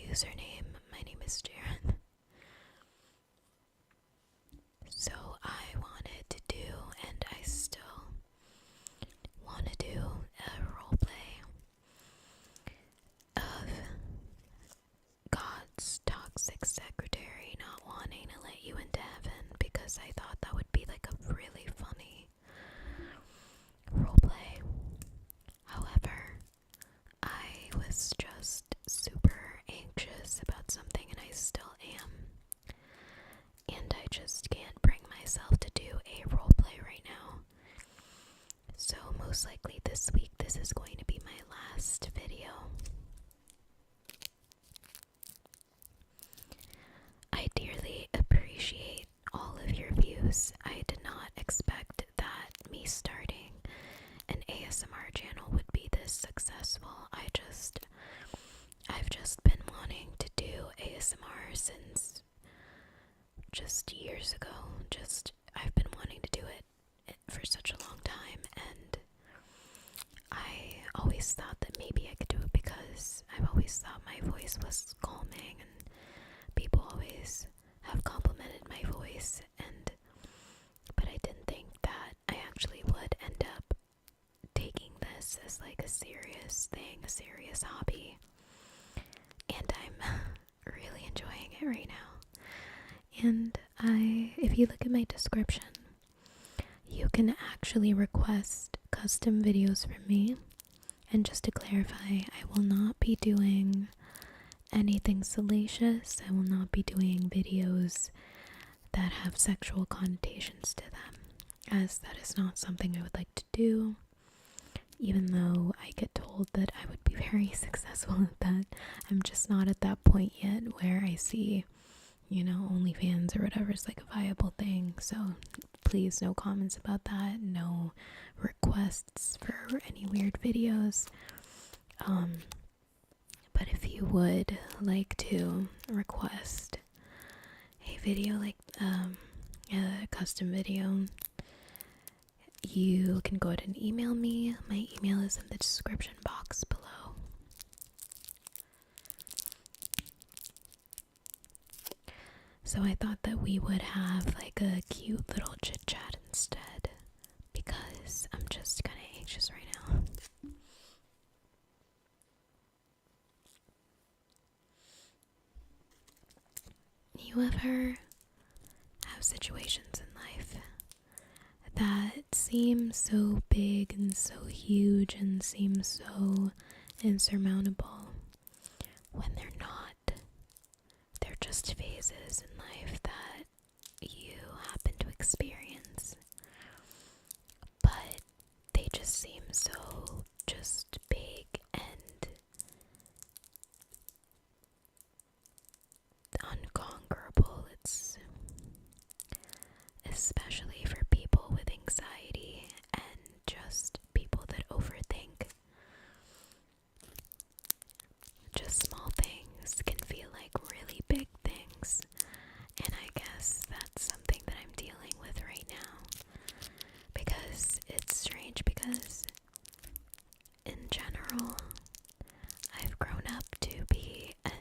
username. My name is Jaren. So I wanted to do, and I still want to do, a roleplay of God's toxic secretary not wanting to let you into heaven, because I thought that would be like a really funny roleplay. However, I was just super anxious about something, and I still am. And I just can't bring myself to do a roleplay right now. So most likely this week, this is going to be my last video. I dearly appreciate all of your views. I did not expect that me starting an ASMR channel would be this successful. I've just been wanting to do ASMR since just years ago. I've been wanting to do it for such a long time, and I always thought that maybe I could do it because I've always thought my voice was calming, and people always have complimented my voice, but I didn't think that I actually would end up taking this as like a serious thing, a serious hobby, and I'm really enjoying it right now. And if you look at my description, you can actually request custom videos from me. And just to clarify, I will not be doing anything salacious. I will not be doing videos that have sexual connotations to them, as that is not something I would like to do, even though I get told that I would be very successful at that. I'm just not at that point yet where I see, OnlyFans or whatever is like a viable thing. So please, no comments about that, no requests for any weird videos. But if you would like to request a video, like a custom video, you can go ahead and email me. My email is in the description box below. So I thought that we would have like a cute little chit chat instead, because I'm just kind of anxious right now. You ever have situations in life that seem so big and so huge and seem so insurmountable, when they're not? They're just phases in life that you happen to experience, but they just seem so just big and unconquerable. It's especially for people with anxiety and just people that overthink. Just small things can feel like really big things, and I guess that's something that I'm dealing with right now, because it's strange, because in general I've grown up to be, and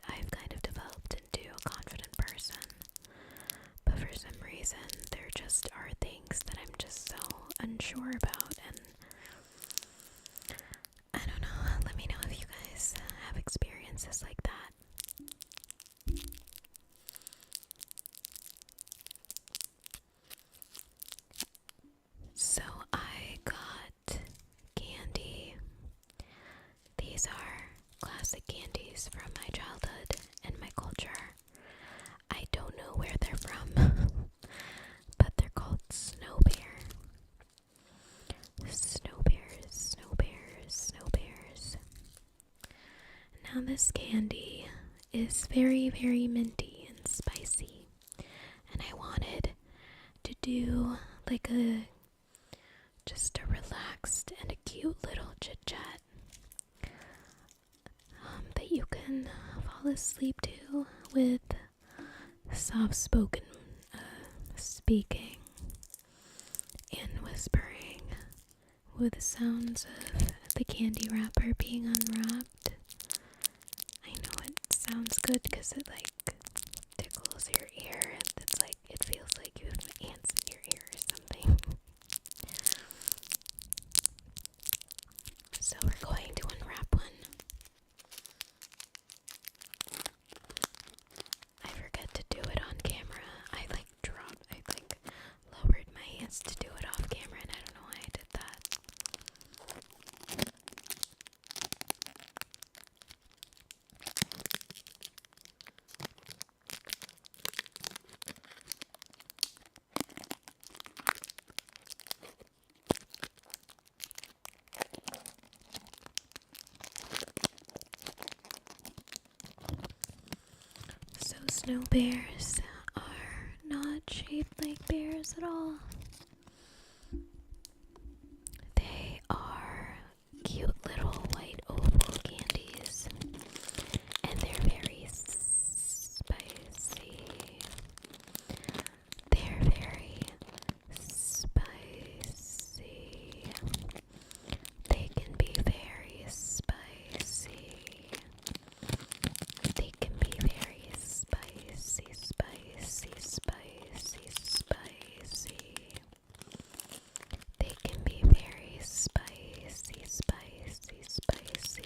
I've kind of developed into a confident person, but for some reason there just are things that I'm just so unsure about, and I don't know. Let me know if you guys have experiences like that. So I got candy. These are classic candies from my childhood and my culture. I don't know where they're from, but they're called Snow Bear. Snow Bears, Snow Bears, Snow Bears. Now this candy is very, very minty and spicy, and I wanted to do like just a relaxed and a cute little chit chat that you can fall asleep to, with soft spoken speaking and whispering, with the sounds of the candy wrapper being unwrapped. I know it sounds good because it like tickles your ear and it's like it feels like you have ants in your ear or something. So we're going to unwrap one. I forget to do it on camera. I lowered my hands to do it off camera and I don't know why I did that. So snow bears are not shaped like bears at all. They are cute little white oval candies, and they're very spicy. They're very spicy. They can be very spicy. They can be very spicy, spicy, spicy, spicy. They can be very spicy, spicy, spicy.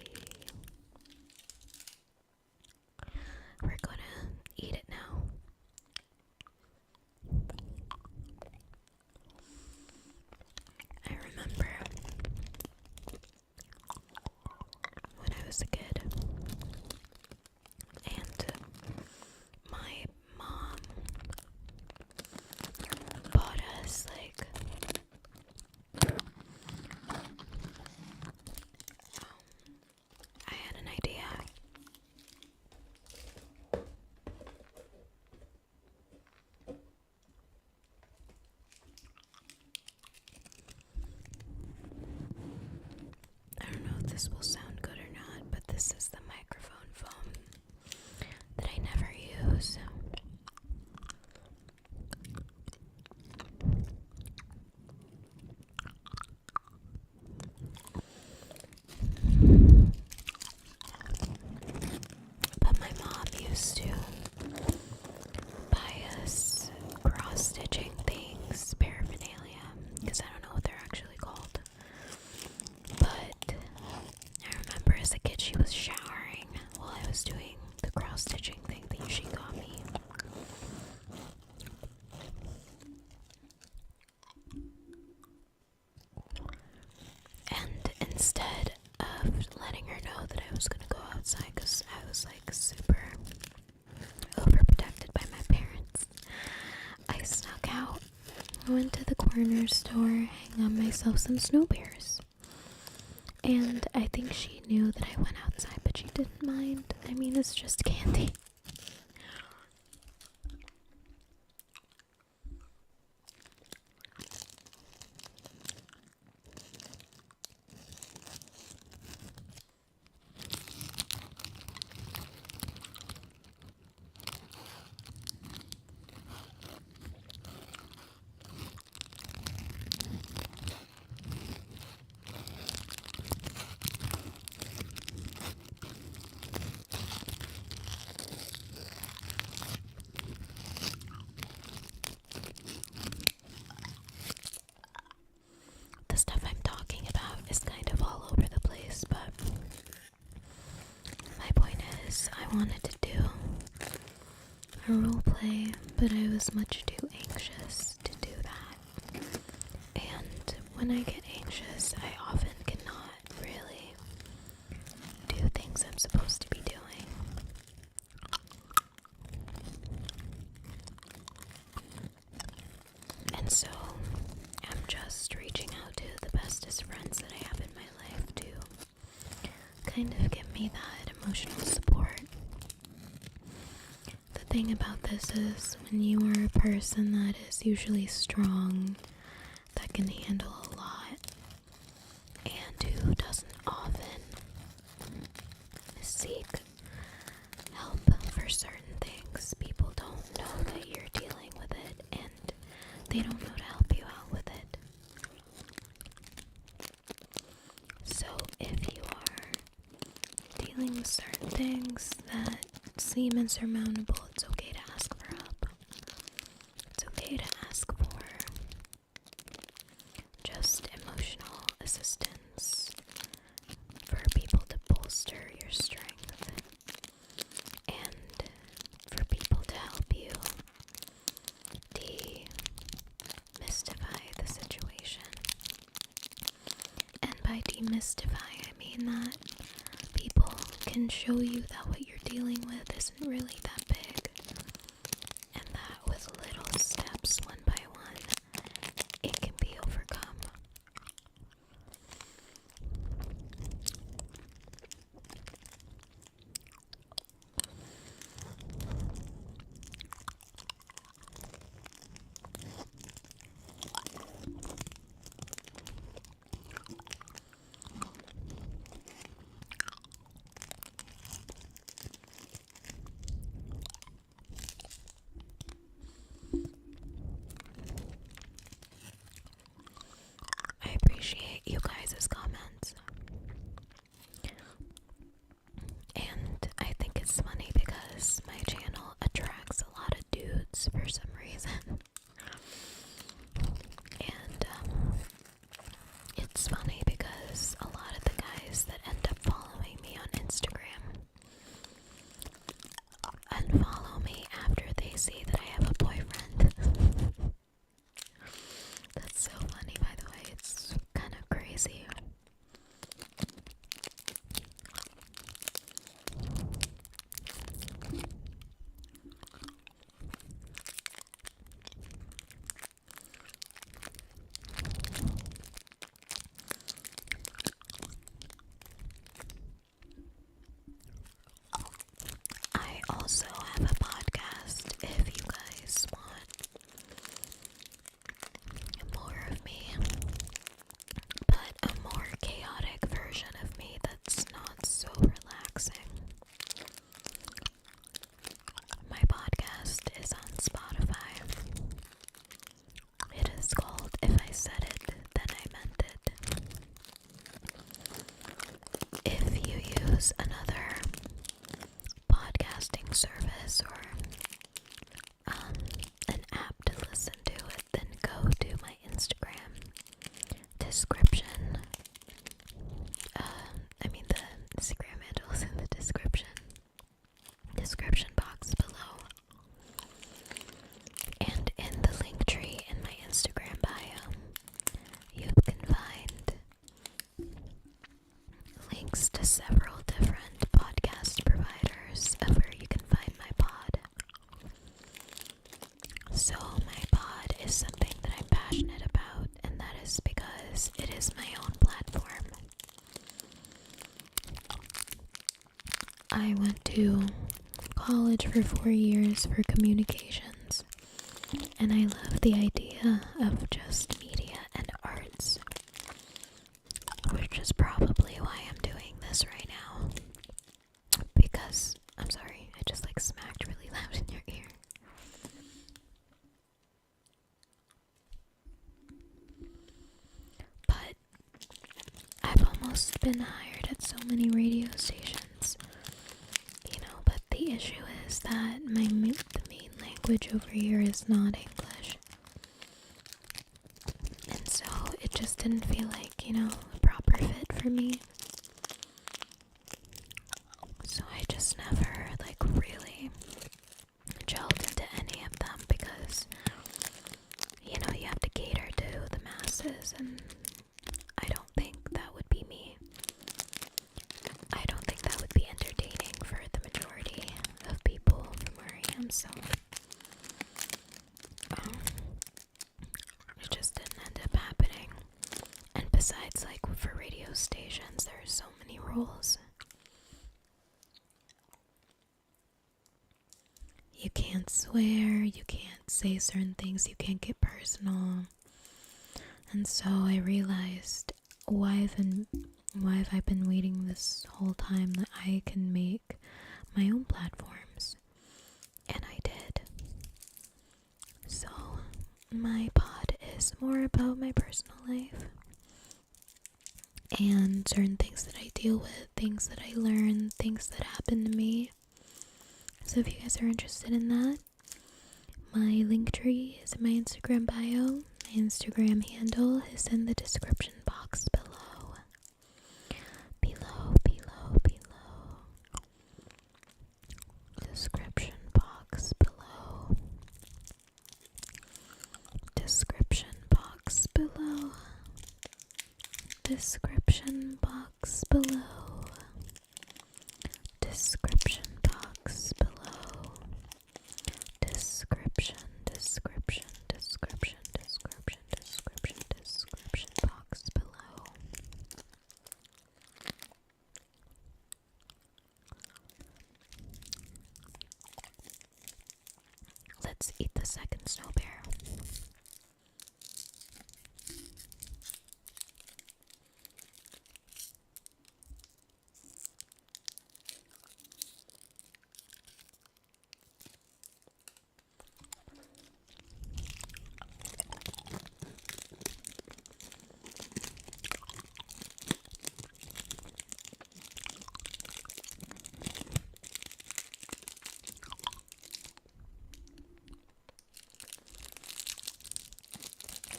We're gonna eat it now. I remember when I was a kid and my mom bought us like I had an idea. I don't know if this will sound good or not, but this is the microphone foam that I never use. But my mom used to buy us cross-stitching things, paraphernalia, because I don't know what they're actually called. But I remember as a kid she was showering while I was doing the cross-stitching thing that she got me. And instead of letting her know that I was going to go outside because I was like super overprotected by my parents, I snuck out. I went to the corner store, hang on myself some snow bears. And I think she knew that I went outside, but she didn't mind. I mean, it's just candy. The stuff I'm talking about is kind of all over the place, but my point is I wanted to do a role play, but I was much too anxious to do that. And when I get anxious, I often cannot really do things I'm supposed to be doing. And so I'm just reaching out to the bestest friends that I have in my life to kind of give me that emotional support. The thing about this is when you are a person that is usually strong, that can handle a lot, and who doesn't often seek help for certain things, people don't know that you're dealing with it and they don't know to help you out with it. So if you are dealing with certain things that seem insurmountable, it's okay to ask for help. It's okay to ask for just emotional assistance, for people to bolster your strength, and for people to help you demystify the situation. And by demystify, I mean that people can show you that what you're dealing with isn't really that big, and that with little steps, one by one, it can be overcome. I appreciate you guys' comments. And I think it's funny because my channel attracts a lot of dudes for some reason. And it's funny because a lot of the guys that end up following me on Instagram unfollow me after they see that I have a boyfriend. That's so funny, by the way. It's kind of crazy. I also have a podcast if you guys want more of me, but a more chaotic version of me that's not so relaxing. My podcast is on Spotify. It is called If I Said It, Then I Meant It. If you use another podcasting service or an app to listen to it, then go to my Instagram description. The Instagram handle is in the description box below, and in the link tree in my Instagram bio, you can find links to several different podcast providers of where you can find my pod. So my pod is something that I'm passionate about, and that is because it is my own platform. I went to college for 4 years for communications, and I love the idea of just media and arts, which is probably why I'm doing this right now. Because, I'm sorry, I just smacked really loud in your ear. But I've almost been hired at so many radio stations, but the issue is that the main language over here is not English. And so it just didn't feel like, a proper fit for me. So I just never, really gelled into any of them because, you have to cater to the masses, and I don't think that would be me. I don't think that would be entertaining for the majority of people from where I am, so it just didn't end up happening. And besides, for radio stations, there are so many rules. You can't swear, you can't say certain things, you can't get personal. And so I realized, why have I been waiting this whole time that I can make my own platforms? And I did. So my pod is more about my personal life and certain things that I deal with, things that I learn, things that happen to me, So if you guys are interested in that, my link tree is in my Instagram bio. My Instagram handle is in the description box below. Below. Description box below. Description box below. Description box below. Description box below. Description box below. Let's eat the second snow bear.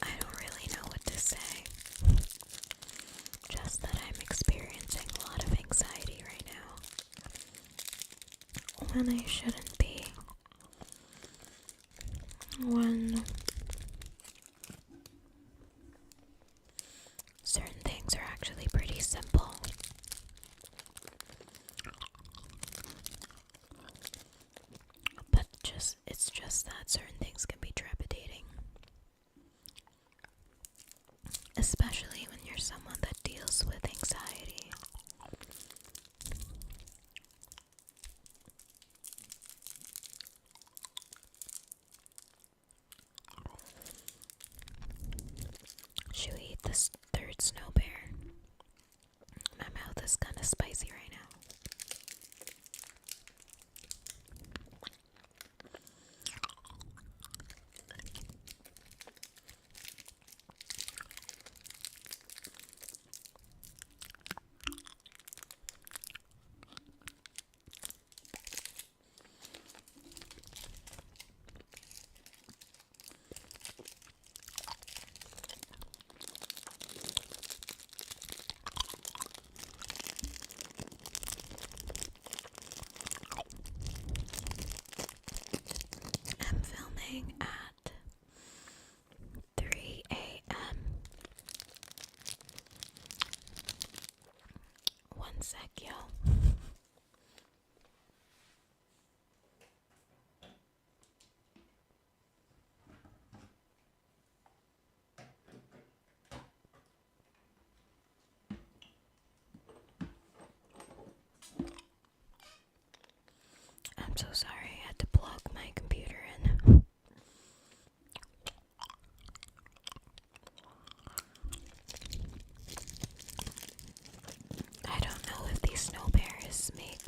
I don't really know what to say. Just that I'm experiencing a lot of anxiety right now. When I shouldn't be. When certain things are actually pretty simple. But it's just that certain things can be trepidating. Especially when you're someone that deals with anxiety. Should we eat this third snow bear? My mouth is kind of spicy right now. I'm filming at 3 a.m. One sec, yo. I'm so sorry, I had to plug my computer in. I don't know if these snow bears make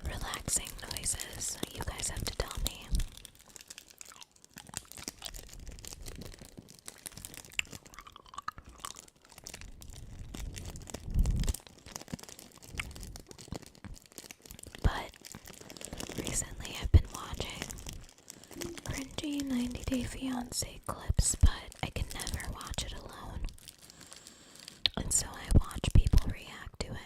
relaxing noises. You guys have to tell me. But recently I've been watching cringy 90 Day Fiancé clips, but I can never watch it alone. And so I watch people react to it.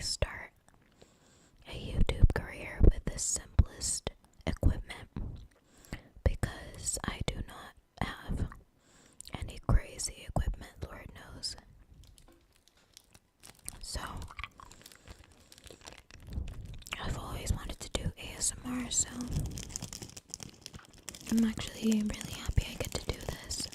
start a YouTube career with the simplest equipment because I do not have any crazy equipment, Lord knows. So, I've always wanted to do ASMR, so I'm actually really happy I get to do this.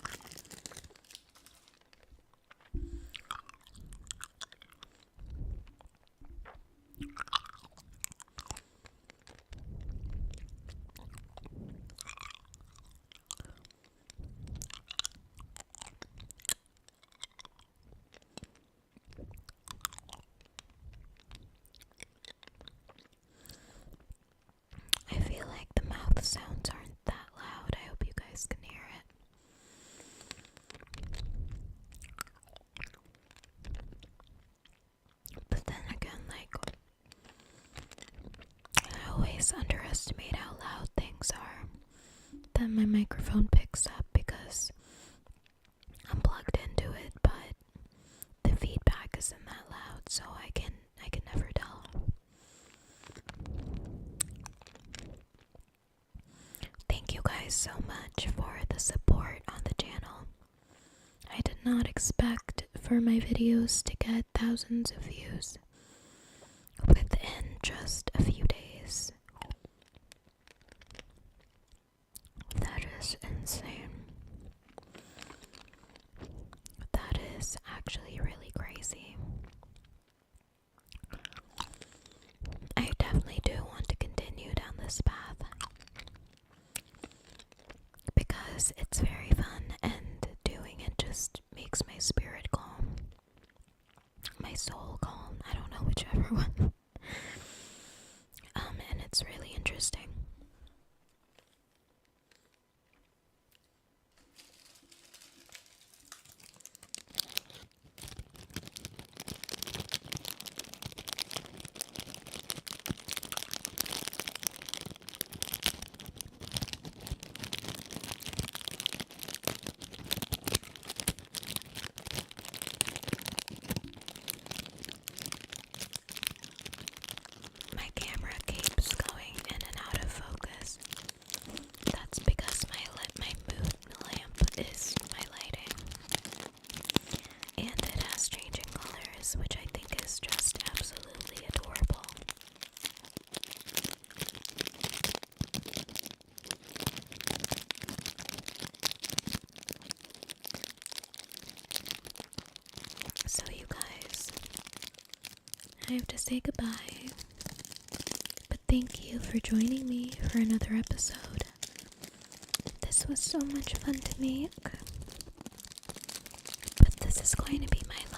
I feel like the mouth sounds aren't that loud. I hope you guys can hear it. But then again, like, I always underestimate how loud things are that my microphone picks up because I'm plugged into it, but the feedback isn't that loud, so I can never tell. Thank you guys so much for the support on the channel. I did not expect for my videos to get thousands of views within just a few days. That is insane. That is actually really crazy. I definitely do want to continue down this path because it's very fun and doing it just makes my spirit calm. My soul calm. I don't know, whichever one. And it's really interesting. My camera keeps going in and out of focus. That's because my mood lamp is my lighting. And it has changing colors, which I think is just absolutely adorable. So you guys, I have to say goodbye. But thank you for joining me for another episode. This was so much fun to make. But this is going to be my